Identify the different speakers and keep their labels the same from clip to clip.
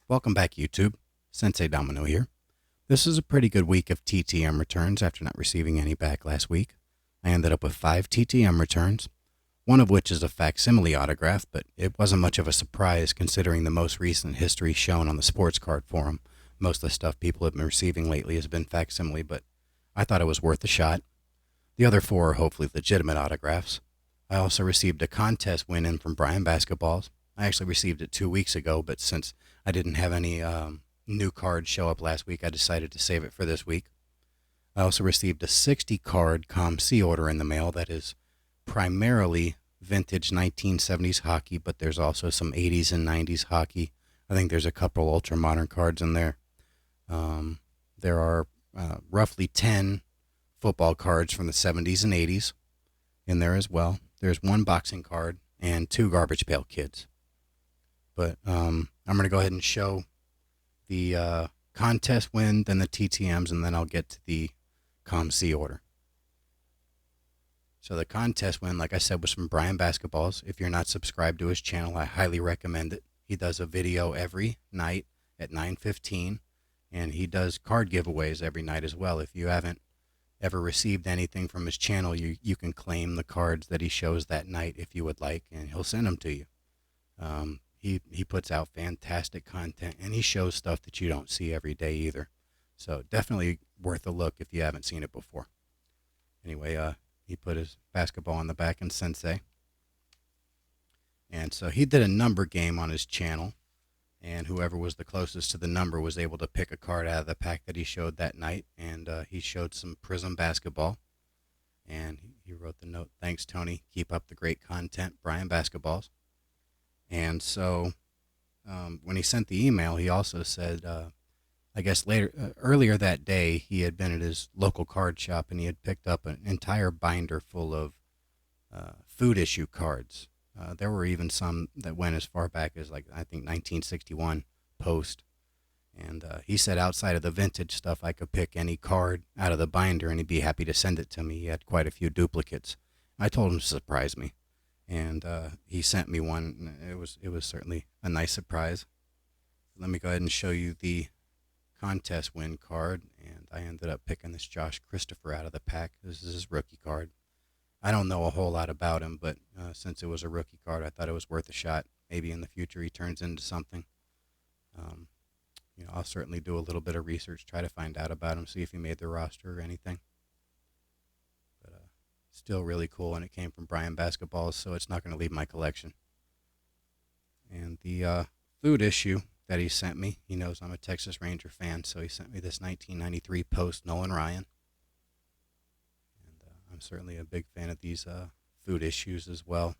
Speaker 1: Welcome back, YouTube. Sensei Domino here. This is a pretty good week of TTM returns after not receiving any back last week. I ended up with 5 TTM returns, one of which is a facsimile autograph, but it wasn't much of a surprise considering the most recent history shown on the sports card forum. Most of the stuff people have been receiving lately has been facsimile, but I thought it was worth a shot. The other 4 are hopefully legitimate autographs. I also received a contest win in from Brian Basketballs. I actually received it 2 weeks ago, but since I didn't have any new cards show up last week, I decided to save it for this week. I also received a 60 card COMC order in the mail that is primarily vintage 1970s hockey, but there's also some 80s and 90s hockey. I think there's a couple ultra modern cards in there. There are roughly 10 football cards from the 70s and 80s in there as well. There's 1 boxing card and 2 garbage pail kids. But I'm going to go ahead and show the contest win, then the TTMs, and then I'll get to the COMC order. So the contest win, like I said, was from Brian Basketballs. If you're not subscribed to his channel, I highly recommend it. He does a video every night at 9:15, and he does card giveaways every night as well. If you haven't ever received anything from his channel, you can claim the cards that he shows that night if you would like, and he'll send them to you. He puts out fantastic content, and he shows stuff that you don't see every day either. So definitely worth a look if you haven't seen it before. Anyway, he put his basketball on the back in Sensei. And so he did a number game on his channel, and whoever was the closest to the number was able to pick a card out of the pack that he showed that night. And he showed some Prism basketball, and he wrote the note, "Thanks, Tony. Keep up the great content, Brian Basketballs." And so when he sent the email, he also said, I guess earlier that day, he had been at his local card shop and he had picked up an entire binder full of food issue cards. There were even some that went as far back as, like, I think 1961 post. And he said outside of the vintage stuff, I could pick any card out of the binder and he'd be happy to send it to me. He had quite a few duplicates. I told him to surprise me. And he sent me one. It was certainly a nice surprise. Let me go ahead and show you the contest win card, and I ended up picking this Josh Christopher out of the pack. This is his rookie card. I don't know a whole lot about him, but since it was a rookie card, I thought it was worth a shot. Maybe in the future he turns into something. I'll certainly do a little bit of research, try to find out about him, see if he made the roster or anything. Still really cool, and it came from Brian Basketballs, so it's not going to leave my collection. And the food issue that he sent me, he knows I'm a Texas Ranger fan, so he sent me this 1993 post Nolan Ryan. And I'm certainly a big fan of these food issues as well.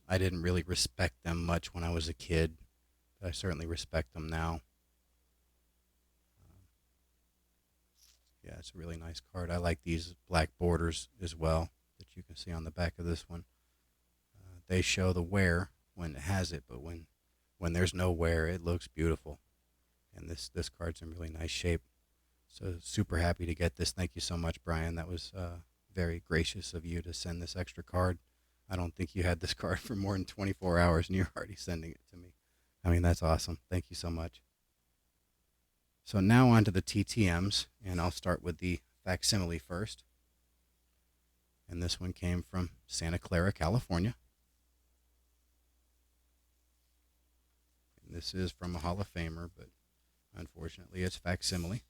Speaker 1: I didn't really respect them much when I was a kid, but I certainly respect them now. Yeah, it's a really nice card. I like these black borders as well that you can see on the back of this one. They show the wear when it has it, but when there's no wear, it looks beautiful. And this card's in really nice shape. So super happy to get this. Thank you so much, Brian. That was very gracious of you to send this extra card. I don't think you had this card for more than 24 hours, and you're already sending it to me. I mean, that's awesome. Thank you so much. So now on to the TTMs, and I'll start with the facsimile first. And this one came from Santa Clara, California. And this is from a Hall of Famer, but unfortunately it's facsimile.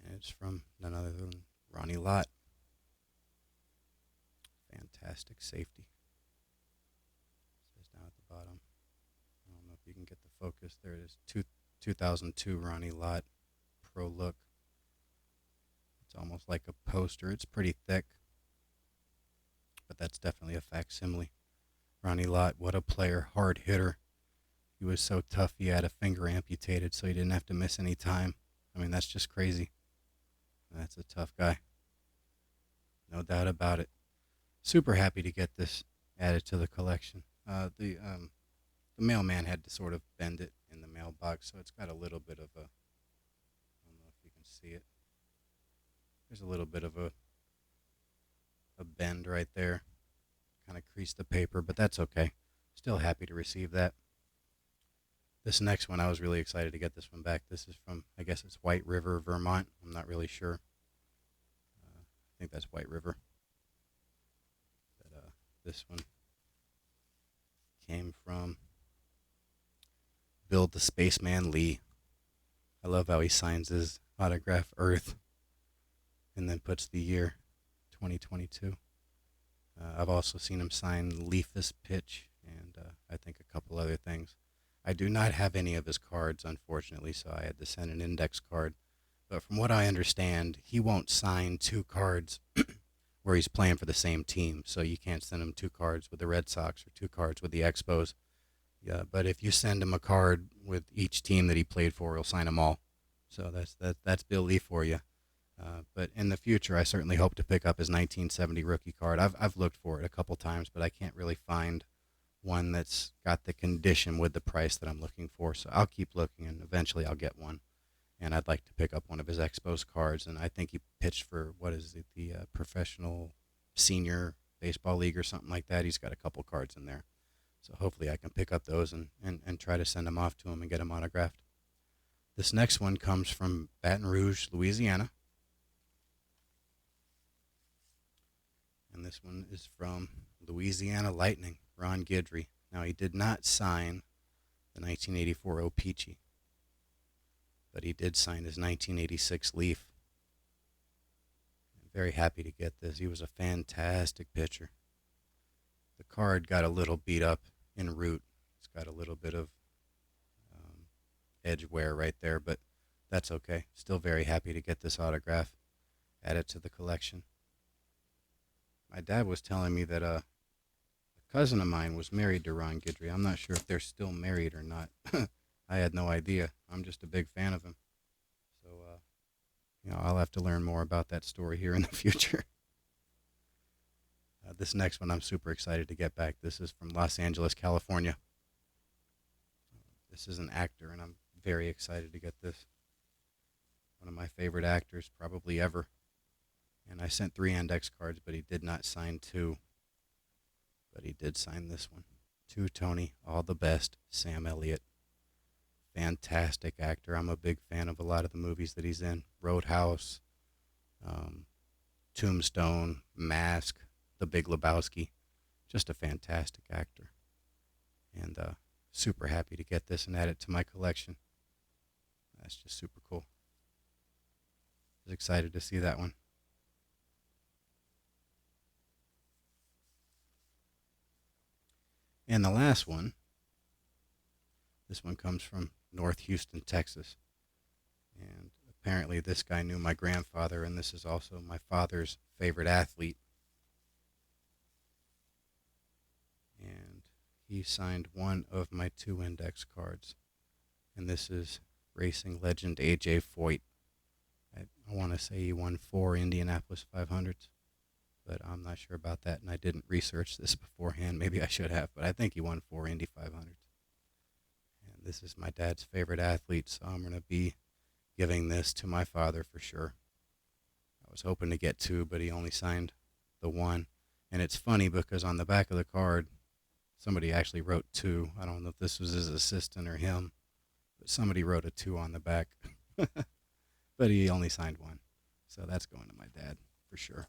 Speaker 1: And it's from none other than Ronnie Lott. Fantastic safety. It says down at the bottom. I don't know if you can get the focus. There it is. 2002 Ronnie Lott Pro Look. It's almost like a poster. It's pretty thick, but that's definitely a facsimile. Ronnie Lott, what a player, hard hitter. He was so tough he had a finger amputated so he didn't have to miss any time. I mean, that's just crazy. That's a tough guy. No doubt about it. Super happy to get this added to the collection. The mailman had to sort of bend it in the mailbox, so it's got a little bit of a, I don't know if you can see it. There's a little bit of a bend right there. kind of creased the paper, but that's okay. Still happy to receive that. This next one, I was really excited to get this one back. This is from, I guess it's White River, Vermont. I'm not really sure. I think that's White River. But this one came from Build the Spaceman Lee. I love how he signs his autograph Earth and then puts the year 2022. I've also seen him sign Leafus Pitch and I think a couple other things. I do not have any of his cards, unfortunately, so I had to send an index card. But from what I understand, he won't sign two cards where he's playing for the same team. So you can't send him two cards with the Red Sox or two cards with the Expos. Yeah, but if you send him a card with each team that he played for, he'll sign them all. So that's Bill Lee for you. But in the future, I certainly hope to pick up his 1970 rookie card. I've looked for it a couple times, but I can't really find one that's got the condition with the price that I'm looking for. So I'll keep looking, and eventually I'll get one. And I'd like to pick up one of his Expos cards. And I think he pitched for, what is it, the Professional Senior Baseball League or something like that. He's got a couple cards in there. So hopefully I can pick up those and try to send them off to him and get them autographed. This next one comes from Baton Rouge, Louisiana. And this one is from Louisiana Lightning, Ron Guidry. Now, he did not sign the 1984 O-Pee-Chee, but he did sign his 1986 Leaf. I'm very happy to get this. He was a fantastic pitcher. The card got a little beat up en route. It's got a little bit of edge wear right there, but that's okay. Still very happy to get this autograph. Add it to the collection. My dad was telling me that a cousin of mine was married to Ron Guidry. I'm not sure if they're still married or not. I had no idea. I'm just a big fan of him. So, I'll have to learn more about that story here in the future. This next one I'm super excited to get back. This is from Los Angeles, California. This is an actor, and I'm very excited to get this. One of my favorite actors probably ever. And I sent 3 index cards, but he did not sign 2. But he did sign this one. To Tony, all the best, Sam Elliott. Fantastic actor. I'm a big fan of a lot of the movies that he's in. Roadhouse, Tombstone, Mask, The Big Lebowski. Just a fantastic actor. And super happy to get this and add it to my collection. That's just super cool. I was excited to see that one. And the last one, this one comes from North Houston, Texas. And apparently this guy knew my grandfather, and this is also my father's favorite athlete. And he signed one of my 2 index cards. And this is racing legend A.J. Foyt. I want to say he won 4 Indianapolis 500s. But I'm not sure about that, and I didn't research this beforehand. Maybe I should have, but I think he won 4 Indy 500s. And this is my dad's favorite athlete, so I'm going to be giving this to my father for sure. I was hoping to get 2, but he only signed the 1. And it's funny because on the back of the card, somebody actually wrote 2. I don't know if this was his assistant or him, but somebody wrote a 2 on the back. But he only signed 1. So that's going to my dad for sure.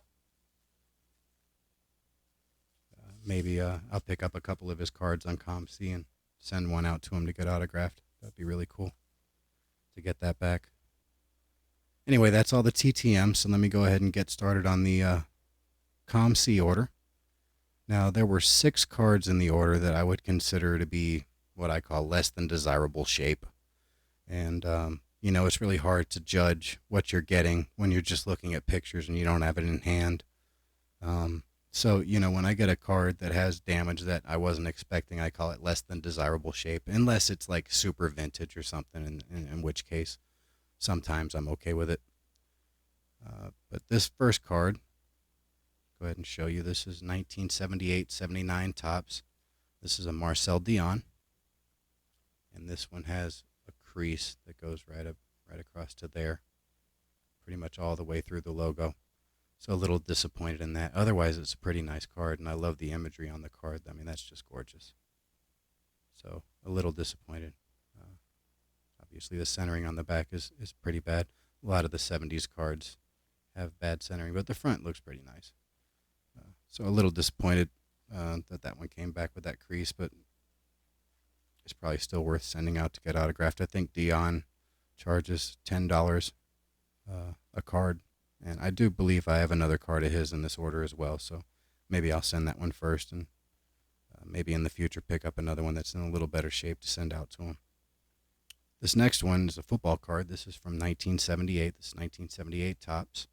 Speaker 1: Maybe I'll pick up a couple of his cards on COMC and send one out to him to get autographed. That'd be really cool to get that back. Anyway, that's all the TTM, so let me go ahead and get started on the COMC order. Now, there were 6 cards in the order that I would consider to be what I call less than desirable shape. And, it's really hard to judge what you're getting when you're just looking at pictures and you don't have it in hand. So, when I get a card that has damage that I wasn't expecting, I call it less than desirable shape, unless it's like super vintage or something, in which case sometimes I'm okay with it. But this first card, go ahead and show you. This is 1978-79 Topps. This is a Marcel Dion. And this one has a crease that goes right across to there, pretty much all the way through the logo. So a little disappointed in that. Otherwise, it's a pretty nice card, and I love the imagery on the card. I mean, that's just gorgeous. So a little disappointed. Uh, Obviously, the centering on the back is pretty bad. A lot of the 70s cards have bad centering, but the front looks pretty nice. So a little disappointed that that one came back with that crease, but it's probably still worth sending out to get autographed. I think Dion charges $10 a card, and I do believe I have another card of his in this order as well. So maybe I'll send that one first, and maybe in the future pick up another one that's in a little better shape to send out to him. This next one is a football card. This is from 1978. This is 1978 Topps.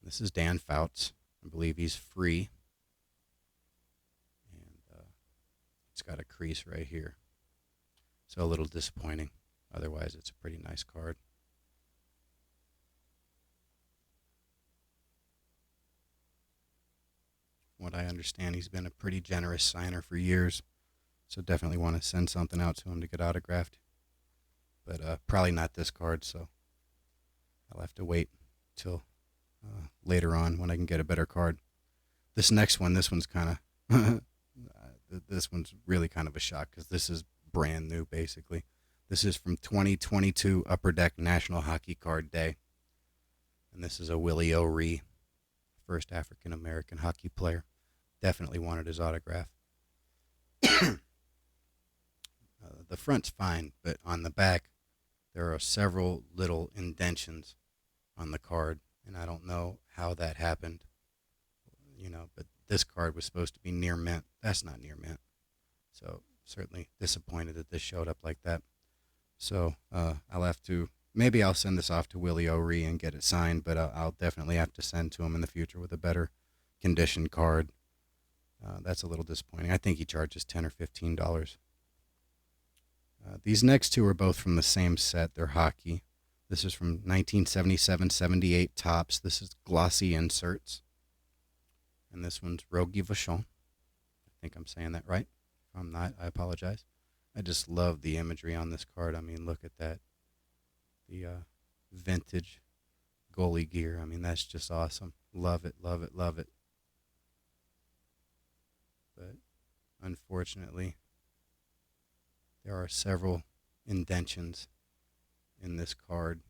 Speaker 1: This is Dan Fouts. I believe he's free. And it's got a crease right here. So a little disappointing. Otherwise, it's a pretty nice card. From what I understand, he's been a pretty generous signer for years. So definitely want to send something out to him to get autographed. But probably not this card, so I'll have to wait till later on when I can get a better card. This next one, this one's kind of, this one's really kind of a shock because this is brand new, basically. This is from 2022 Upper Deck National Hockey Card Day. And this is a Willie O'Ree, first African-American hockey player. Definitely wanted his autograph. The front's fine, but on the back, there are several little indentions on the card, and I don't know how that happened, but this card was supposed to be near mint. That's not near mint. So certainly disappointed that this showed up like that. So I'll have to, maybe I'll send this off to Willie O'Ree and get it signed, but I'll definitely have to send to him in the future with a better condition card. That's a little disappointing. I think he charges $10 or $15. These next two are both from the same set. They're hockey. This is from 1977-78 Topps. This is glossy inserts. And this one's Rogie Vachon. I think I'm saying that right. If I'm not, I apologize. I just love the imagery on this card. I mean, look at that. The vintage goalie gear. I mean, that's just awesome. Love it, love it, love it. But unfortunately, there are several indentions in this card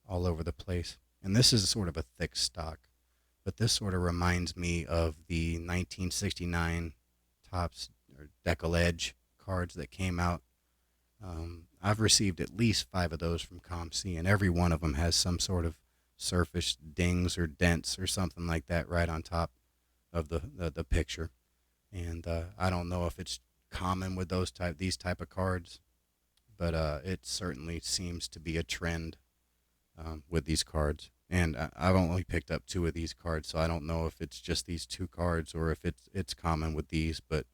Speaker 1: all over the place. And this is sort of a thick stock, but this sort of reminds me of the 1969 Topps or Decal Edge cards that came out. I've received at least 5 of those from COMC, and every one of them has some sort of surface dings or dents or something like that right on top of the picture. And I don't know if it's common with these type of cards, but it certainly seems to be a trend with these cards. And I've only picked up 2 of these cards, so I don't know if it's just these 2 cards or if it's common with these, but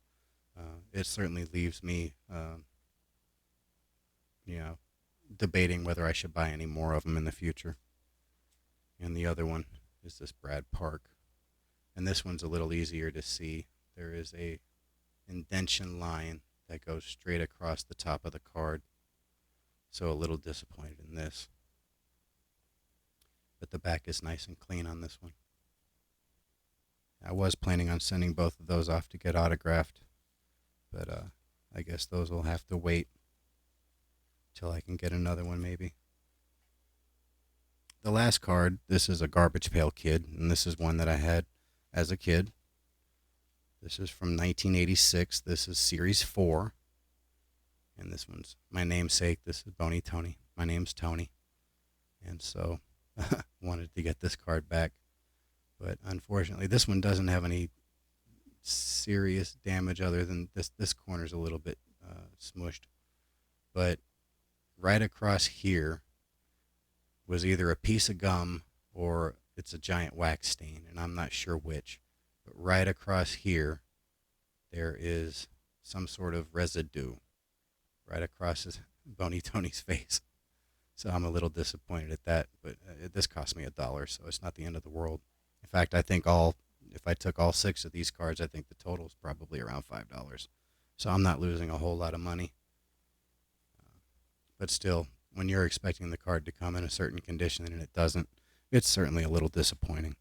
Speaker 1: it certainly leaves me debating whether I should buy any more of them in the future. And the other one is this Brad Park, and this one's a little easier to see. There is a indentation line that goes straight across the top of the card, so a little disappointed in this. But the back is nice and clean on this one. I was planning on sending both of those off to get autographed, but I guess those will have to wait till I can get another one maybe. The last card, this is a Garbage Pail Kid, and this is one that I had as a kid. This is from 1986. This is Series 4. And this one's my namesake. This is Boney Tony. My name's Tony. And so wanted to get this card back. But unfortunately, this one doesn't have any serious damage other than this corner's a little bit smushed. But right across here was either a piece of gum or it's a giant wax stain, and I'm not sure which. But right across here, there is some sort of residue right across Boney Tony's face. So I'm a little disappointed at that, but this cost me $1, so it's not the end of the world. In fact, I think if I took all 6 of these cards, I think the total is probably around $5. So I'm not losing a whole lot of money. But still, when you're expecting the card to come in a certain condition and it doesn't, it's certainly a little disappointing.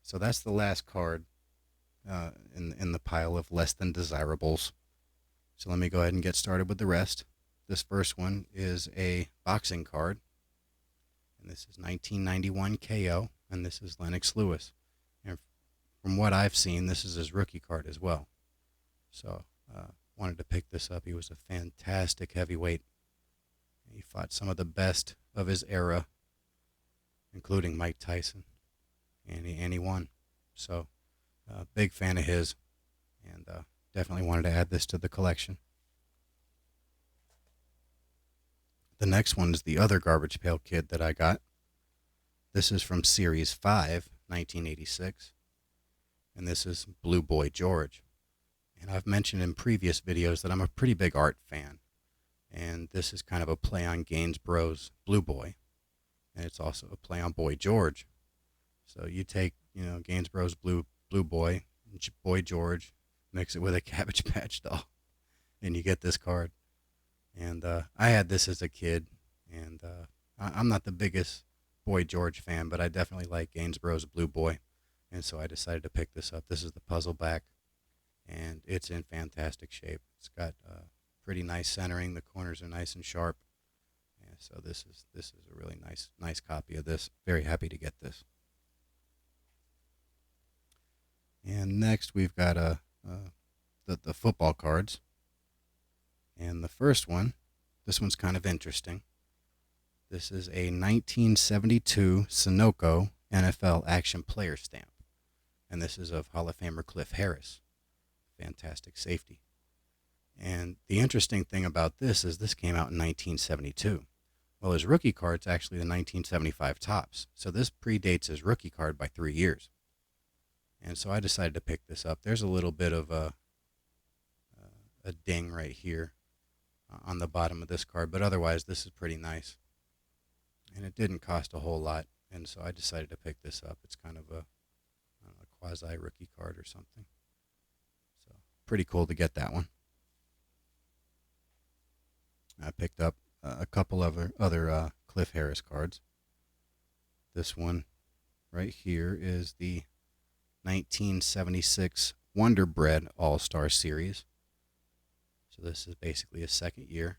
Speaker 1: So that's the last card in the pile of less than desirables. So let me go ahead and get started with the rest. This first one is a boxing card, and this is 1991 KO, and this is Lennox Lewis. And from what I've seen, this is his rookie card as well. So wanted to pick this up. He was a fantastic heavyweight. He fought some of the best of his era, including Mike Tyson, and he won. So big fan of his, and definitely wanted to add this to the collection. The next one is the other Garbage Pail Kid that I got. This is from Series 5, 1986, and this is Blue Boy George. And I've mentioned in previous videos that I'm a pretty big art fan, and this is kind of a play on Gainsborough's Blue Boy, and it's also a play on Boy George. So you take, Gainsborough's Blue Boy, Boy George, mix it with a Cabbage Patch doll, and you get this card. And I had this as a kid, and I'm not the biggest Boy George fan, but I definitely like Gainsborough's Blue Boy, and so I decided to pick this up. This is the puzzle back, and it's in fantastic shape. It's got pretty nice centering. The corners are nice and sharp, and so this is a really nice copy of this. Very happy to get this. And next we've got the football cards. And the first one, this one's kind of interesting. This is a 1972 Sunoco NFL Action Player stamp. And this is of Hall of Famer Cliff Harris. Fantastic safety. And the interesting thing about this is this came out in 1972. Well, his rookie card's actually the 1975 Topps. So this predates his rookie card by 3 years. And so I decided to pick this up. There's a little bit of a ding right here on the bottom of this card, but otherwise this is pretty nice. And it didn't cost a whole lot, and so I decided to pick this up. It's kind of a quasi-rookie card or something. So pretty cool to get that one. I picked up a couple of other Cliff Harris cards. This one right here is the 1976 Wonder Bread All-Star Series. So this is basically a second year.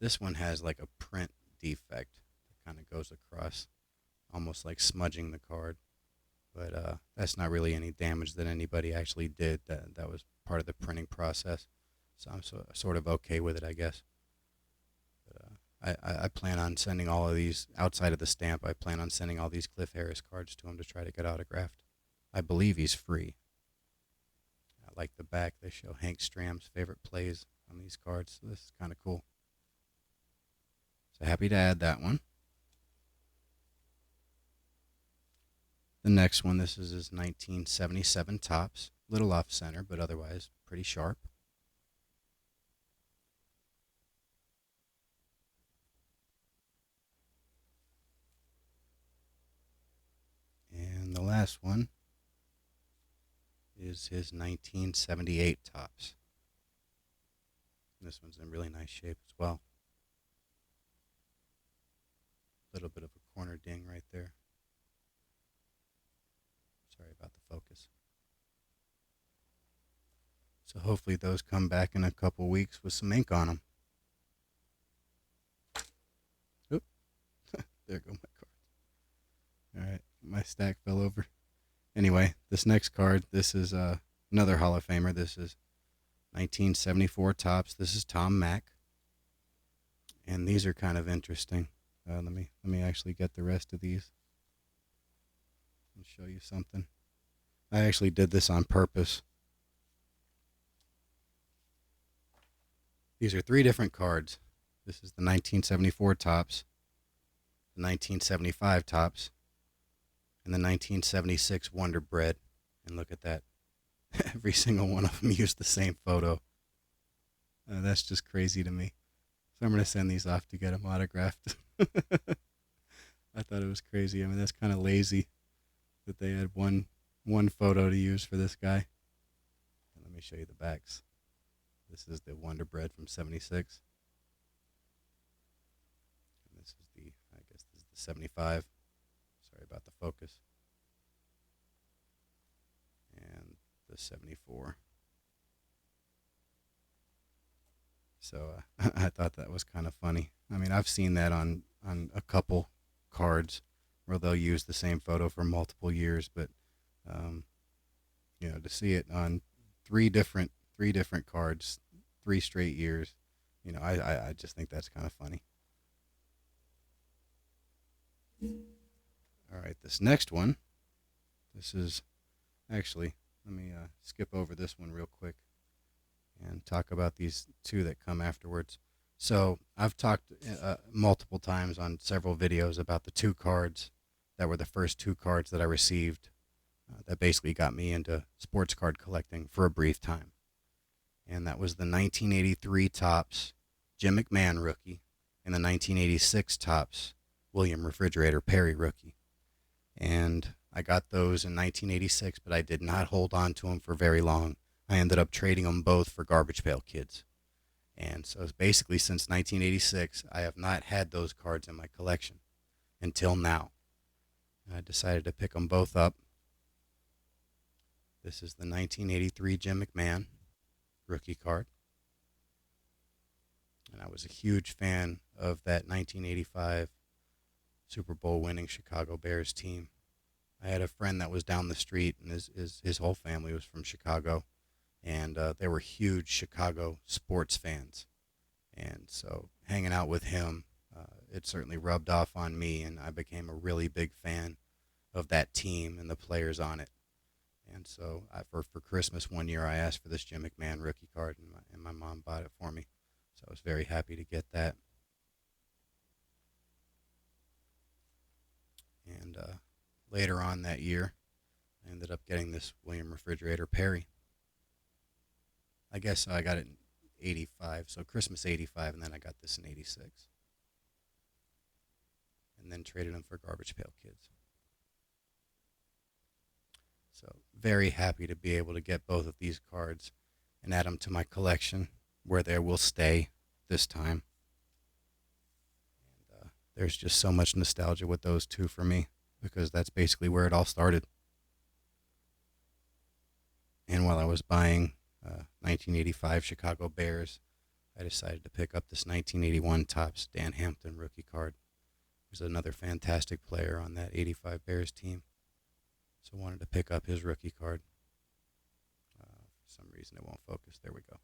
Speaker 1: This one has like a print defect that kind of goes across, almost like smudging the card. But that's not really any damage that anybody actually did. That was part of the printing process. So I'm sort of okay with it, I guess. But I plan on sending all of these, outside of the stamp, I plan on sending all these Cliff Harris cards to him to try to get autographed. I believe he's free. I like the back. They show Hank Stram's favorite plays on these cards. So this is kind of cool. So happy to add that one. The next one, this is his 1977 Topps. Little off center, but otherwise pretty sharp. And the last one is his 1978 Topps. This one's in really nice shape as well. A little bit of a corner ding right there. Sorry about the focus. So hopefully those come back in a couple weeks with some ink on them. Oop. There go my cards. All right, my stack fell over. Anyway, this next card, this is another Hall of Famer. This is 1974 Topps. This is Tom Mack. And these are kind of interesting. Let me actually get the rest of these and show you something. I actually did this on purpose. These are 3 different cards. This is the 1974 Topps, the 1975 Topps, and the 1976 Wonder Bread. And look at that. Every single one of them used the same photo. That's just crazy to me. So I'm going to send these off to get them autographed. I thought it was crazy. I mean, that's kind of lazy that they had one photo to use for this guy. And let me show you the backs. This is the Wonder Bread from 76. And this is the 75. Sorry about the focus. the 74. So I thought that was kind of funny. I mean, I've seen that on a couple cards where they'll use the same photo for multiple years, but um, to see it on three different cards, 3 straight years, I just think that's kind of funny. All right, this next one, this is actually, let me skip over this one real quick and talk about these two that come afterwards. So I've talked multiple times on several videos about the two cards that were the first two cards that I received that basically got me into sports card collecting for a brief time. And that was the 1983 Topps Jim McMahon rookie and the 1986 Topps William Refrigerator Perry rookie. And I got those in 1986, but I did not hold on to them for very long. I ended up trading them both for Garbage Pail Kids. And so basically since 1986, I have not had those cards in my collection until now. I decided to pick them both up. This is the 1983 Jim McMahon rookie card. And I was a huge fan of that 1985 Super Bowl winning Chicago Bears team. I had a friend that was down the street, and his whole family was from Chicago, and they were huge Chicago sports fans. And so hanging out with him, it certainly rubbed off on me, and I became a really big fan of that team and the players on it. And so for Christmas one year, I asked for this Jim McMahon rookie card, and my mom bought it for me. So I was very happy to get that. And later on that year, I ended up getting this William Refrigerator Perry. I guess I got it in 85, so Christmas 85, and then I got this in 86. And then traded them for Garbage Pail Kids. So very happy to be able to get both of these cards and add them to my collection, where they will stay this time. And there's just so much nostalgia with those two for me, because that's basically where it all started. And while I was buying 1985 Chicago Bears, I decided to pick up this 1981 Topps Dan Hampton rookie card. He was another fantastic player on that 85 Bears team. So I wanted to pick up his rookie card. For some reason it won't focus. There we go.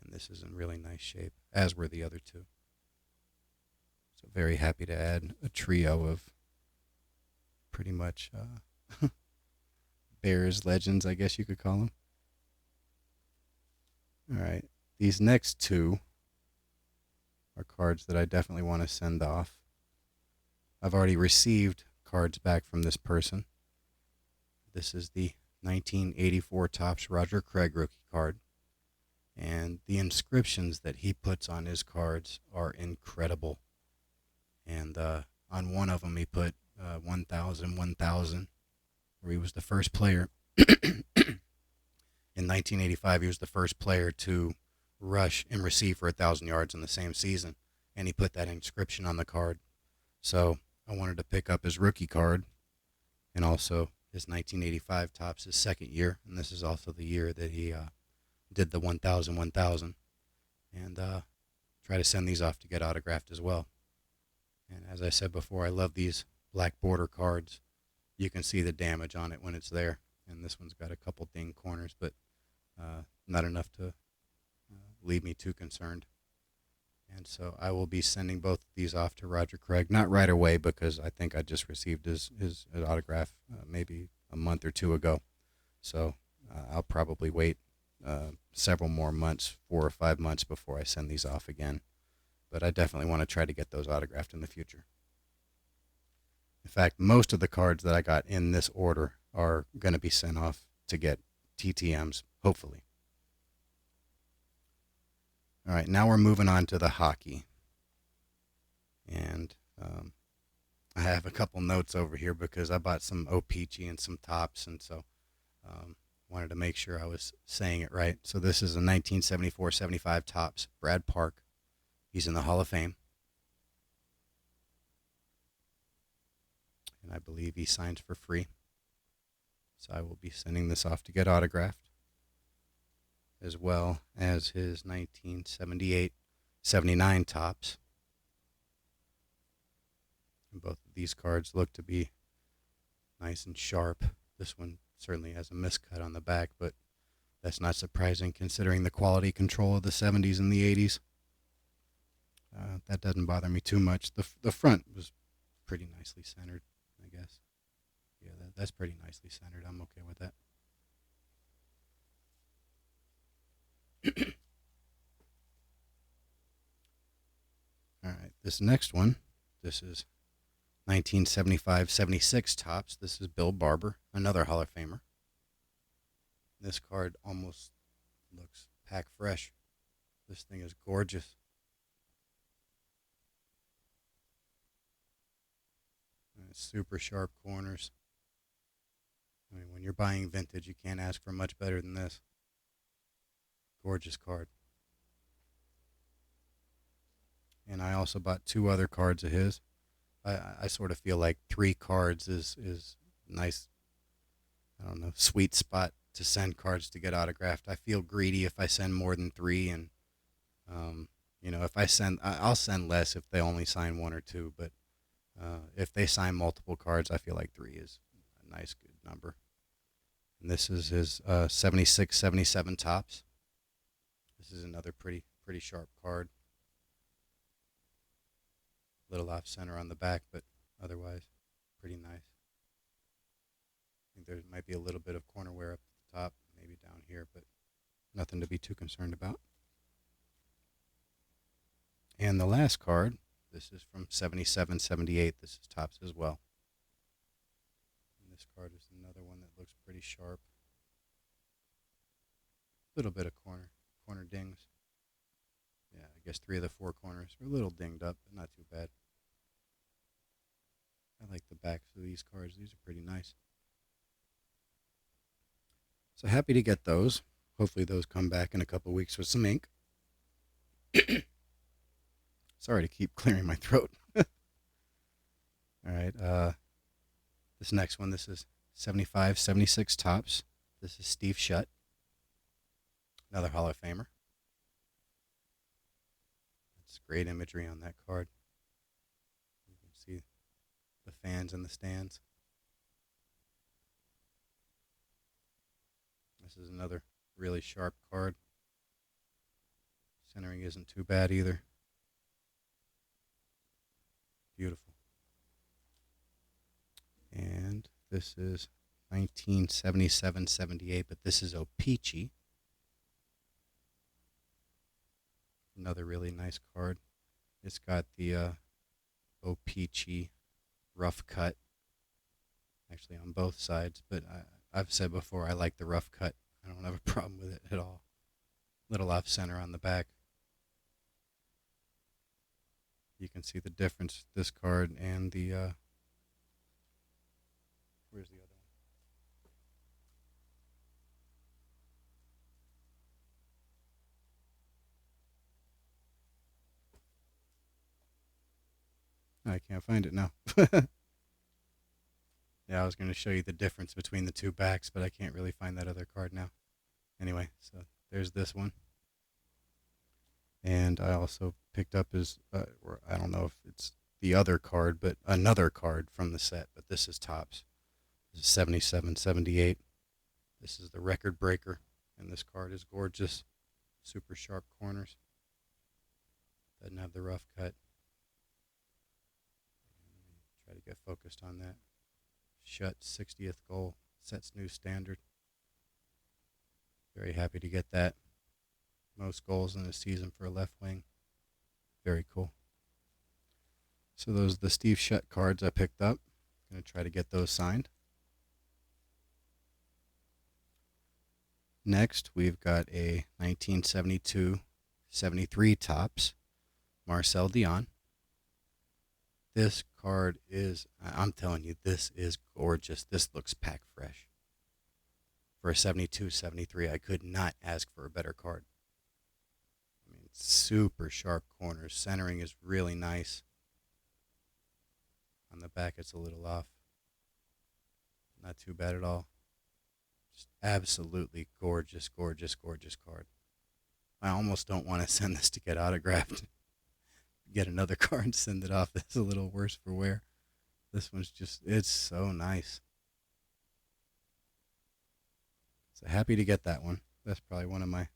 Speaker 1: And this is in really nice shape, as were the other two. So very happy to add a trio of pretty much Bears legends, I guess you could call them. All right. These next two are cards that I definitely want to send off. I've already received cards back from this person. This is the 1984 Topps Roger Craig rookie card. And the inscriptions that he puts on his cards are incredible. And on one of them he put 1000, 1000, where he was the first player. In 1985, he was the first player to rush and receive for 1,000 yards in the same season. And he put that inscription on the card. So I wanted to pick up his rookie card and also his 1985 Topps, his second year. And this is also the year that he did the 1000, 1000. And try to send these off to get autographed as well. And as I said before, I love these black border cards. You can see the damage on it when it's there. And this one's got a couple ding corners, but not enough to leave me too concerned. And so I will be sending both of these off to Roger Craig, not right away, because I think I just received his autograph maybe a month or two ago. So I'll probably wait several more months, 4 or 5 months, before I send these off again. But I definitely want to try to get those autographed in the future. In fact, most of the cards that I got in this order are going to be sent off to get TTMs, hopefully. All right, now we're moving on to the hockey. And I have a couple notes over here because I bought some O-Pee-Chee and some Topps, and so wanted to make sure I was saying it right. So this is a 1974-75 Topps Brad Park. He's in the Hall of Fame. And I believe he signs for free. So I will be sending this off to get autographed, as well as his 1978-79 tops. And both of these cards look to be nice and sharp. This one certainly has a miscut on the back, but that's not surprising considering the quality control of the 70s and the 80s. That doesn't bother me too much. The front was pretty nicely centered, I guess. Yeah, that's pretty nicely centered. I'm okay with that. All right, this next one, this is 1975-76 tops. This is Bill Barber, another Hall of Famer. This card almost looks pack fresh. This thing is gorgeous. Super sharp corners. I mean, when you're buying vintage, you can't ask for much better than this. Gorgeous card. And I also bought 2 other cards of his. I sort of feel like 3 cards is nice, I don't know, sweet spot to send cards to get autographed. I feel greedy if I send more than 3, and if I send, I'll send less if they only sign 1 or 2, but if they sign multiple cards, I feel like 3 is a nice, good number. And this is his 76-77 tops. This is another pretty sharp card. Little off center on the back, but otherwise pretty nice. I think there might be a little bit of corner wear up at the top, maybe down here, but nothing to be too concerned about. And the last card, this is from 77-78. This is tops as well. And this card is another one that looks pretty sharp. A little bit of corner dings. Yeah, I guess 3 of the 4 corners are a little dinged up, but not too bad. I like the backs of these cards. These are pretty nice. So happy to get those. Hopefully those come back in a couple weeks with some ink. Sorry to keep clearing my throat. All right. This next one, this is 75-76 tops. This is Steve Shutt, another Hall of Famer. That's great imagery on that card. You can see the fans in the stands. This is another really sharp card. Centering isn't too bad either. Beautiful. And this is 1977-78, but this is O-Pee-Chee. Another really nice card. It's got the O-Pee-Chee rough cut, actually on both sides, but I've said before I like the rough cut. I don't have a problem with it at all. Little off center on the back. You can see the difference, this card and the, where's the other one? I can't find it now. Yeah, I was going to show you the difference between the 2 backs, but I can't really find that other card now. Anyway, so there's this one. And I also picked up his, or I don't know if it's the other card, but another card from the set, but this is tops. This is 77-78. This is the record breaker, and this card is gorgeous. Super sharp corners. Doesn't have the rough cut. Try to get focused on that. Shutt 60th goal, sets new standard. Very happy to get that. Most goals in a season for a left wing. Very cool. So those are the Steve Shutt cards I picked up. I'm going to try to get those signed. Next, we've got a 1972-73 tops, Marcel Dion. This card is, I'm telling you, this is gorgeous. This looks pack fresh. For a 72-73, I could not ask for a better card. I mean, super sharp corners. Centering is really nice. On the back, it's a little off. Not too bad at all. Just absolutely gorgeous, gorgeous, gorgeous card. I almost don't want to send this to get autographed. Get another card and send it off. That's a little worse for wear. This one's just, it's so nice. So happy to get that one. That's probably one of my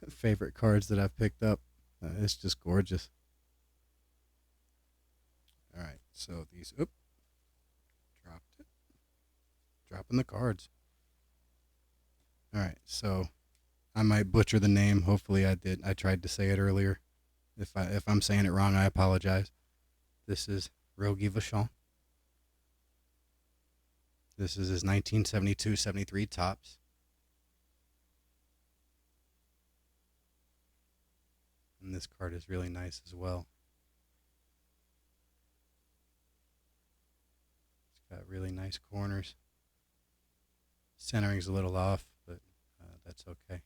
Speaker 1: favorite cards that I've picked up. It's just gorgeous. All right, so these, dropped it. Dropping the cards. All right, so I might butcher the name. Hopefully I did. I tried to say it earlier. If I'm saying it wrong, I apologize. This is Rogi Vachon. This is his 1972-73 tops. And this card is really nice as well. It's got really nice corners. Centering's a little off, but that's okay.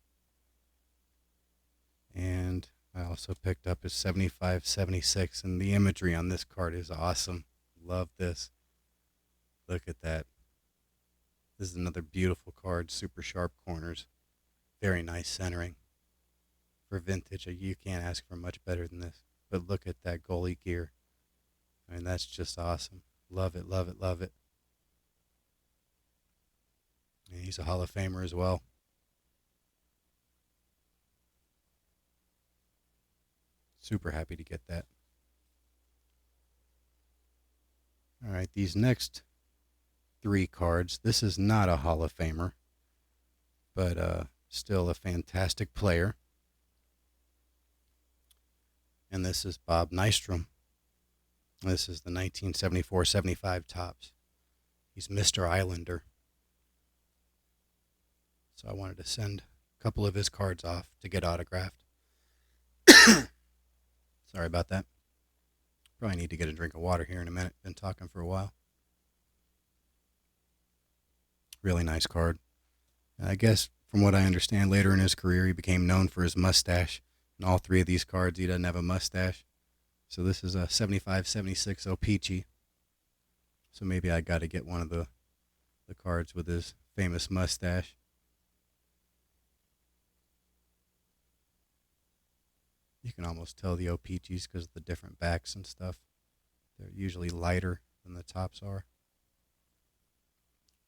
Speaker 1: And I also picked up his 75-76, and the imagery on this card is awesome. Love this. Look at that. This is another beautiful card, super sharp corners. Very nice centering. For vintage, you can't ask for much better than this. But look at that goalie gear. I mean, that's just awesome. Love it, love it, love it. And he's a Hall of Famer as well. Super happy to get that. All right, these next 3 cards. This is not a Hall of Famer, but still a fantastic player. And this is Bob Nystrom. This is the 1974-75 tops. He's Mr. Islander. So I wanted to send a couple of his cards off to get autographed. Sorry about that. Probably need to get a drink of water here in a minute. Been talking for a while. Really nice card. And I guess from what I understand, later in his career, he became known for his mustache. In all 3 of these cards, he doesn't have a mustache. So this is a 75-76 O-Pee-Chee. So maybe I got to get one of the cards with his famous mustache. You can almost tell the O-Pee-Chees because of the different backs and stuff. They're usually lighter than the tops are.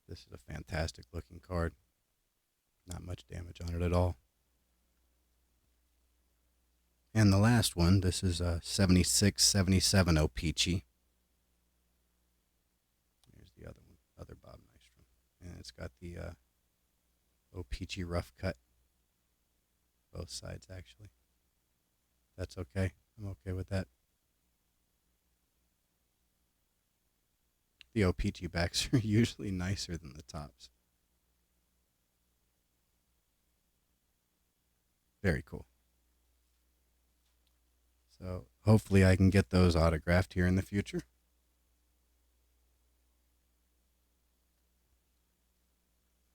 Speaker 1: This is a fantastic looking card. Not much damage on it at all. And the last one, this is a 76-77 O-Pee-Chee. Here's the other one, other Bob Nystrom. And it's got the O-Pee-Chee rough cut. Both sides, actually. That's okay. I'm okay with that. The O-Pee-Chee backs are usually nicer than the tops. Very cool. So hopefully I can get those autographed here in the future.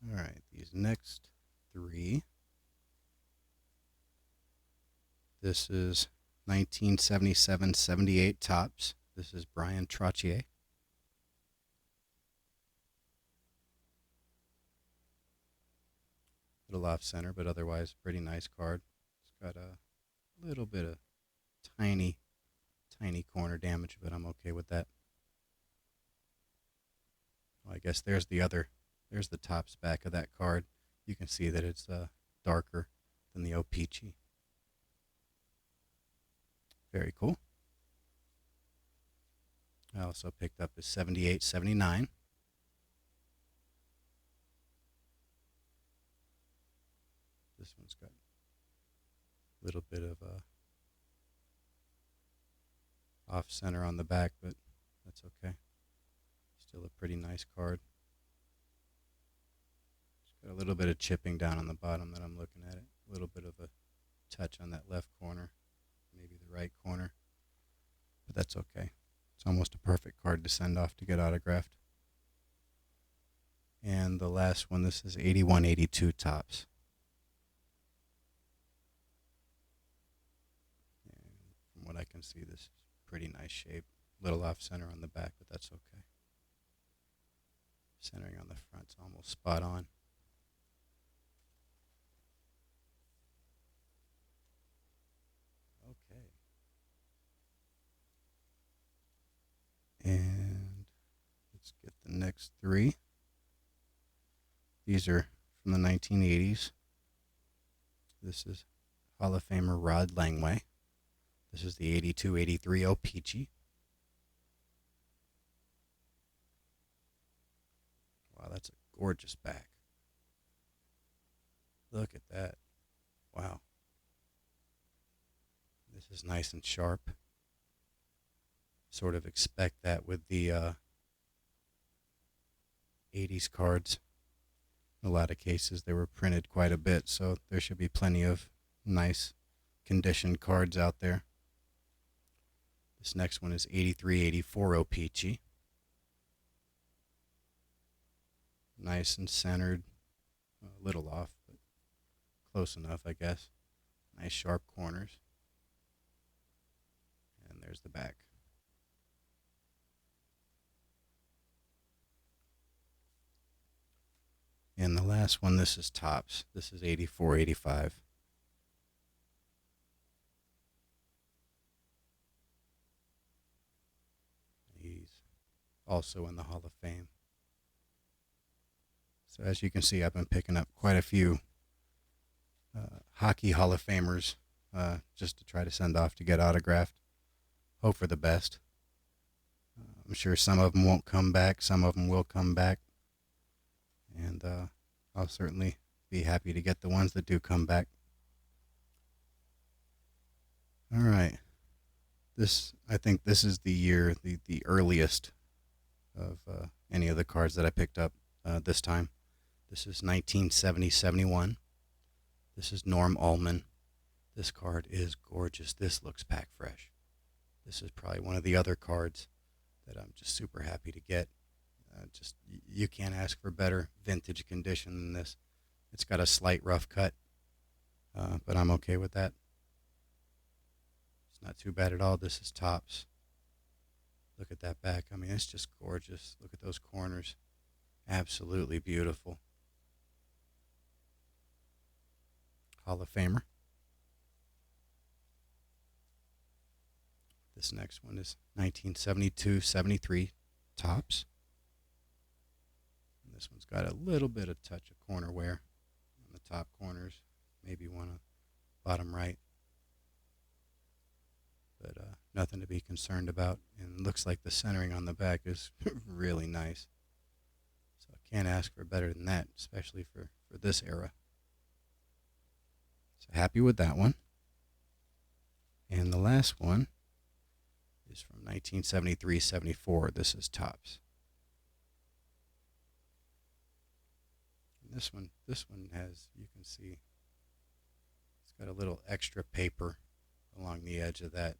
Speaker 1: All right, these next 3. This is 1977-78 tops. This is Brian Trottier. Little off center, but otherwise pretty nice card. It's got a little bit of tiny corner damage, but I'm okay with that. Well, I guess there's the tops back of that card. You can see that it's darker than the O-Pee-Chee. Very cool. I also picked up a 78-79. This one's got a little bit of off center on the back, but that's okay. Still a pretty nice card. It's got a little bit of chipping down on the bottom that I'm looking at it. A little bit of a touch on that left corner, maybe the right corner, but that's okay. It's almost a perfect card to send off to get autographed. And the last one, this is 81-82 tops. And from what I can see, this is pretty nice shape. Little off center on the back, but that's okay. Centering on the front's almost spot on. next three. These are from the 1980s. This is Hall of Famer Rod Langway. This is the 82-83 O-Pee-Chee. Wow, that's a gorgeous back. Look at that. Wow. This is nice and sharp. Sort of expect that with the 80s cards. In a lot of cases, they were printed quite a bit, so there should be plenty of nice conditioned cards out there. This next one is 83-84 O-Pee-Chee. Nice and centered. A little off, but close enough, I guess. Nice sharp corners. And there's the back. And the last one, this is Topps. This is 84-85. He's also in the Hall of Fame. So as you can see, I've been picking up quite a few hockey Hall of Famers just to try to send off to get autographed. Hope for the best. I'm sure some of them won't come back. Some of them will come back. And I'll certainly be happy to get the ones that do come back. All right. I think this is the year, the earliest of any of the cards that I picked up this time. This is 1970-71. This is Norm Allman. This card is gorgeous. This looks pack fresh. This is probably one of the other cards that I'm just super happy to get. You can't ask for better vintage condition than this. It's got a slight rough cut, but I'm okay with that. It's not too bad at all. This is Topps. Look at that back. I mean, it's just gorgeous. Look at those corners. Absolutely beautiful. Hall of Famer. This next one is 1972-73 Topps. And this one's got a little bit of touch of corner wear on the top corners, maybe one on bottom right. But nothing to be concerned about. And it looks like the centering on the back is really nice. So I can't ask for better than that, especially for this era. So happy with that one. And the last one is from 1973-74. This is Topps. And this one has, you can see, it's got a little extra paper along the edge of that.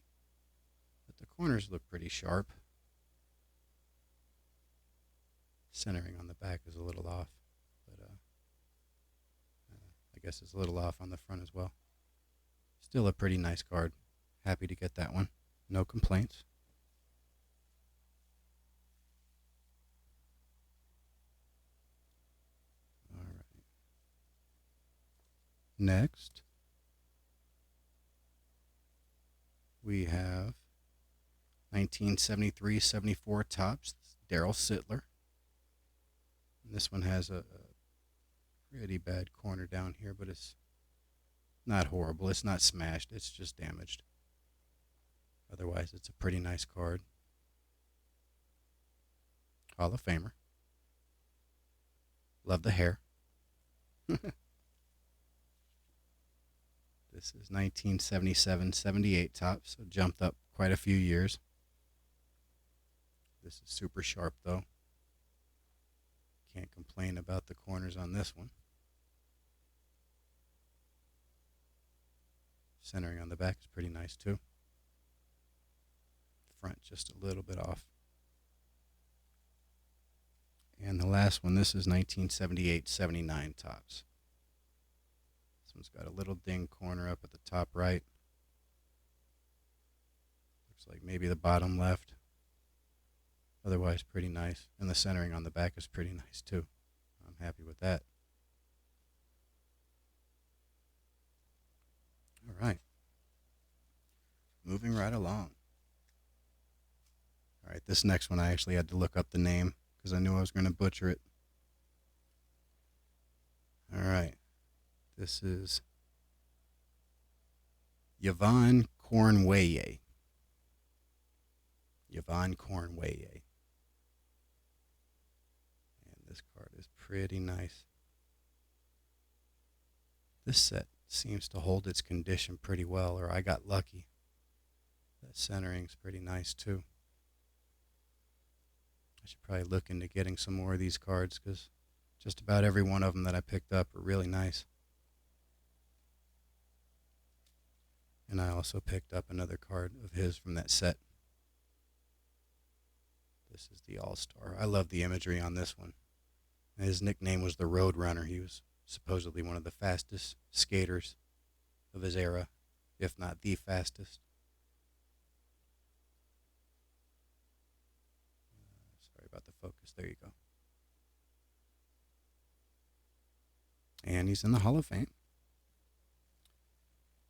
Speaker 1: But the corners look pretty sharp. Centering on the back is a little off, but I guess it's a little off on the front as well. Still a pretty nice card. Happy to get that one. No complaints. All right. Next, we have 1973-74 Topps, Darryl Sittler. And this one has a pretty bad corner down here, but it's not horrible. It's not smashed. It's just damaged. Otherwise, it's a pretty nice card. Hall of Famer. Love the hair. This is 1977-78 Topps, so jumped up quite a few years. This is super sharp, though. Can't complain about the corners on this one. Centering on the back is pretty nice, too. Front just a little bit off. And the last one, this is 1978-79 Topps. This one's got a little ding corner up at the top right. Looks like maybe the bottom left. Otherwise, pretty nice. And the centering on the back is pretty nice, too. I'm happy with that. All right. Moving right along. All right, this next one I actually had to look up the name. because I knew I was going to butcher it. All right. This is Yvonne Cornway. Yvonne Cornway. And this card is pretty nice. This set seems to hold its condition pretty well, or I got lucky. That centering's pretty nice too. I should probably look into getting some more of these cards because just about every one of them that I picked up are really nice. And I also picked up another card of his from that set. This is the All-Star. I love the imagery on this one. His nickname was the Road Runner. He was supposedly one of the fastest skaters of his era, if not the fastest. Sorry about the focus. There you go. And he's in the Hall of Fame.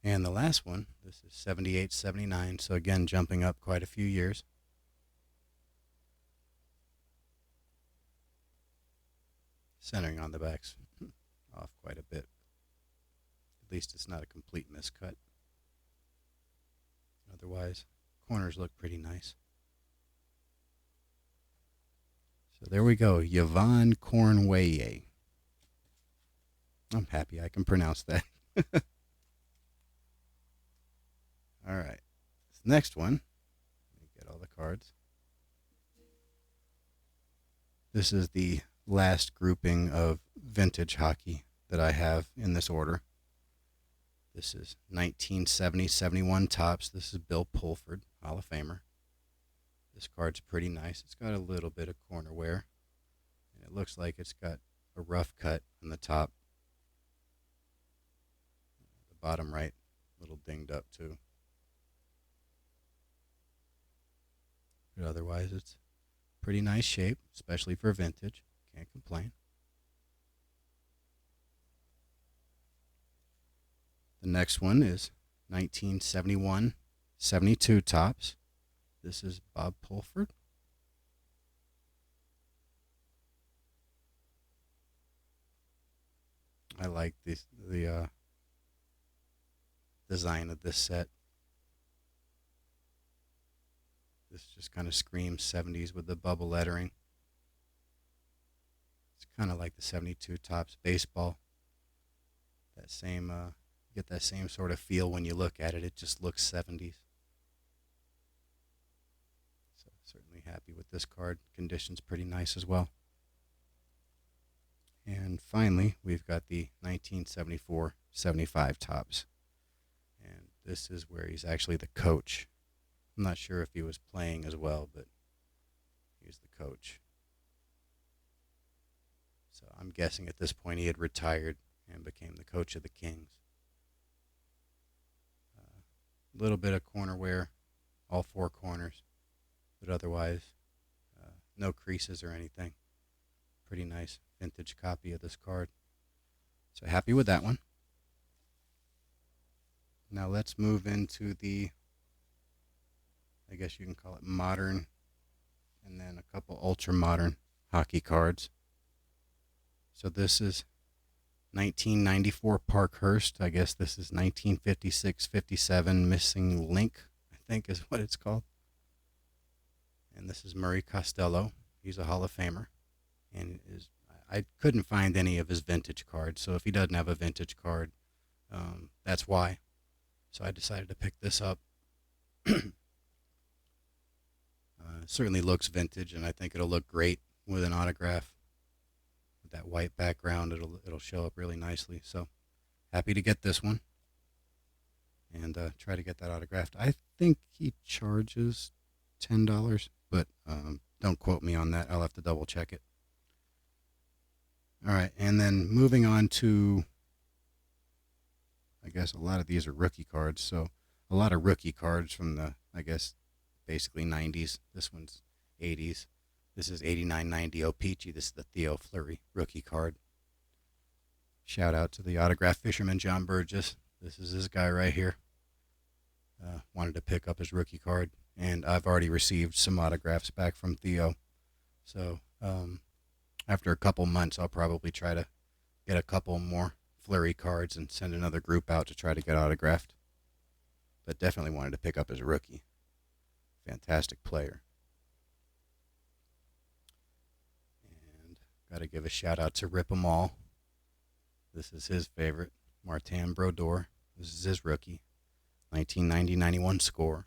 Speaker 1: And the last one, this is 78-79, so again, jumping up quite a few years. Centering on the back's off quite a bit. At least it's not a complete miscut. Otherwise, corners look pretty nice. So there we go, Yvonne Cornway. I'm happy I can pronounce that. All right, this next one, let me get all the cards. This is the last grouping of vintage hockey that I have in this order. This is 1970-71 Topps. This is Bill Pulford, Hall of Famer. This card's pretty nice. It's got a little bit of corner wear, and it looks like it's got a rough cut on the top. The bottom right, a little dinged up too. But otherwise, it's pretty nice shape, especially for vintage. Can't complain. The next one is 1971-72 Topps. This is Bob Pulford. I like the design of this set. This just kind of screams 70s with the bubble lettering. It's kind of like the 72 Topps baseball. That same, you get that same sort of feel when you look at it. It just looks 70s. So certainly happy with this card. Condition's pretty nice as well. And finally, we've got the 1974-75 Topps. And this is where he's actually the coach. I'm not sure if he was playing as well, but he's the coach. So I'm guessing at this point he had retired and became the coach of the Kings. A little bit of corner wear, all four corners, but otherwise no creases or anything. Pretty nice vintage copy of this card. So happy with that one. Now let's move into the, I guess you can call it modern, and then a couple ultra modern hockey cards. So this is 1994 Parkhurst. I guess this is 1956-57 Missing Link, I think is what it's called. And this is Murray Costello. He's a Hall of Famer. And I couldn't find any of his vintage cards. So if he doesn't have a vintage card, that's why. So I decided to pick this up. It certainly looks vintage, and I think it'll look great with an autograph. With that white background, it'll show up really nicely. So happy to get this one and try to get that autographed. I think he charges $10, but don't quote me on that. I'll have to double check it. All right, and then moving on to, I guess a lot of these are rookie cards. So a lot of rookie cards from the, I guess, basically 90s. This one's 80s. This is 89-90 O-Pee-Chee. This is the Theo Fleury rookie card. Shout out to the autograph fisherman, John Burgess. This is this guy right here. Wanted to pick up his rookie card, and I've already received some autographs back from Theo. So After a couple months, I'll probably try to get a couple more Fleury cards and send another group out to try to get autographed. But definitely wanted to pick up his rookie. Fantastic player. And got to give a shout out to Rip 'em All. This is his favorite, Martin Brodeur. This is his rookie, 1990-91 score.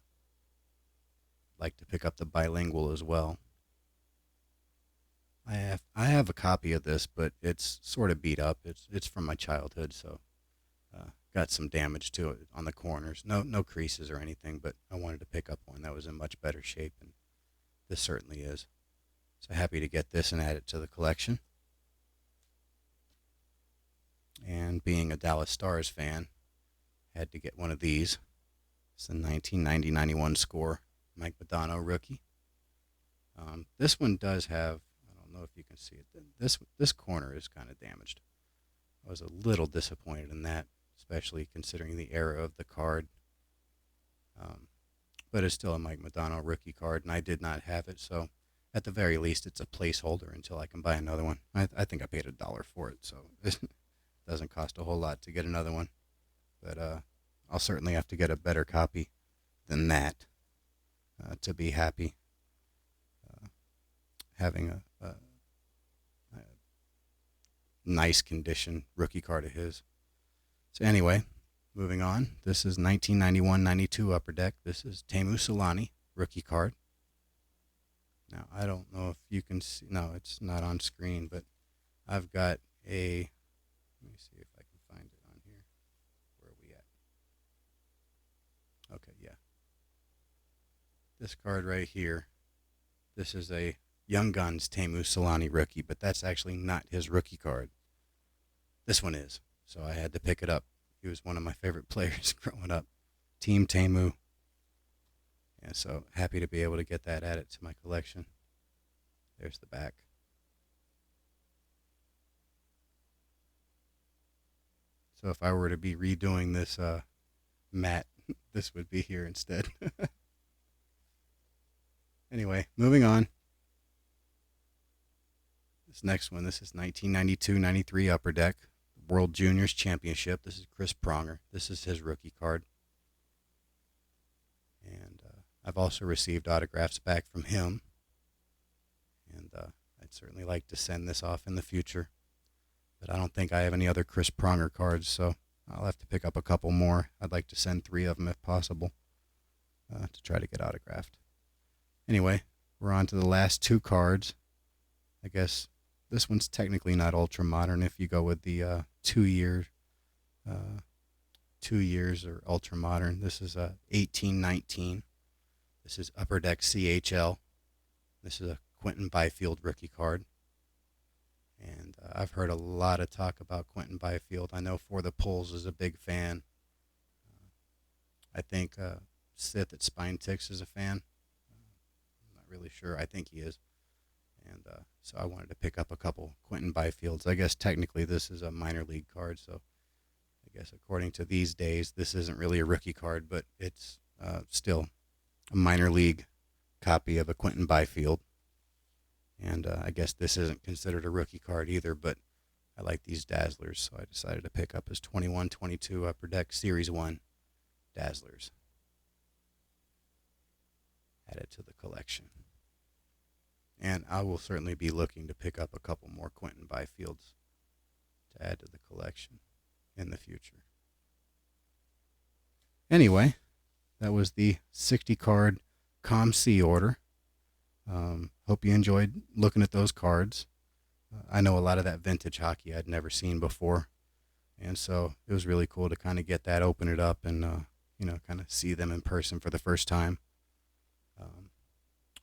Speaker 1: Like to pick up the bilingual as well. I have a copy of this, but it's sort of beat up. It's from my childhood, so got some damage to it on the corners. No creases or anything, but I wanted to pick up one that was in much better shape, and this certainly is. So happy to get this and add it to the collection. And being a Dallas Stars fan, had to get one of these. It's the 1990-91 score, Mike Modano rookie. This one does have, I don't know if you can see it, this corner is kind of damaged. I was a little disappointed in that, especially considering the era of the card. But it's still a Mike Modano rookie card, and I did not have it, so at the very least, it's a placeholder until I can buy another one. I think I paid $1 for it, so it doesn't cost a whole lot to get another one. But I'll certainly have to get a better copy than that to be happy. Having a nice condition rookie card of his. So anyway, moving on. This is 1991-92 Upper Deck. This is Teemu Selanne rookie card. Now, I don't know if you can see. No, it's not on screen, but I've got a. Let me see if I can find it on here. Where are we at? Okay, yeah. This card right here. This is a Young Guns Teemu Selanne rookie, but that's actually not his rookie card. This one is, so I had to pick it up. He was one of my favorite players growing up. Team Teemu. And so happy to be able to get that added to my collection. There's the back. So if I were to be redoing this mat, this would be here instead. Anyway, moving on. This next one, this is 1992-93 Upper Deck, World Juniors Championship. This is Chris Pronger. This is his rookie card. And I've also received autographs back from him. And I'd certainly like to send this off in the future. But I don't think I have any other Chris Pronger cards, so I'll have to pick up a couple more. I'd like to send 3 of them if possible to try to get autographed. Anyway, we're on to the last 2 cards. I guess this one's technically not ultra modern if you go with the 2 years or ultra modern. This is 1819. This is Upper Deck CHL. This is a Quentin Byfield rookie card. And I've heard a lot of talk about Quentin Byfield. I know For the Pulls is a big fan. I think Sith at Spine Ticks is a fan. I'm not really sure. I think he is. And so I wanted to pick up a couple Quentin Byfields. I guess technically this is a minor league card, so I guess according to these days, this isn't really a rookie card, but it's still a minor league copy of a Quentin Byfield. And I guess this isn't considered a rookie card either, but I like these Dazzlers, so I decided to pick up his 21-22 Upper Deck Series 1 Dazzlers. Add it to the collection. And I will certainly be looking to pick up a couple more Quentin Byfields to add to the collection in the future. Anyway, that was the 60-card COMC order. Hope you enjoyed looking at those cards. I know a lot of that vintage hockey I'd never seen before. And so it was really cool to kind of get that, open it up, and, kind of see them in person for the first time.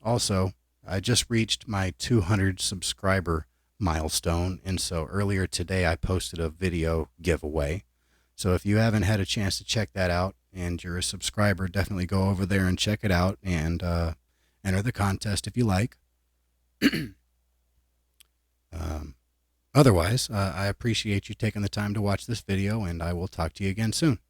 Speaker 1: Also, I just reached my 200 subscriber milestone, and so earlier today I posted a video giveaway. So if you haven't had a chance to check that out and you're a subscriber, definitely go over there and check it out and enter the contest if you like. Otherwise, I appreciate you taking the time to watch this video, and I will talk to you again soon.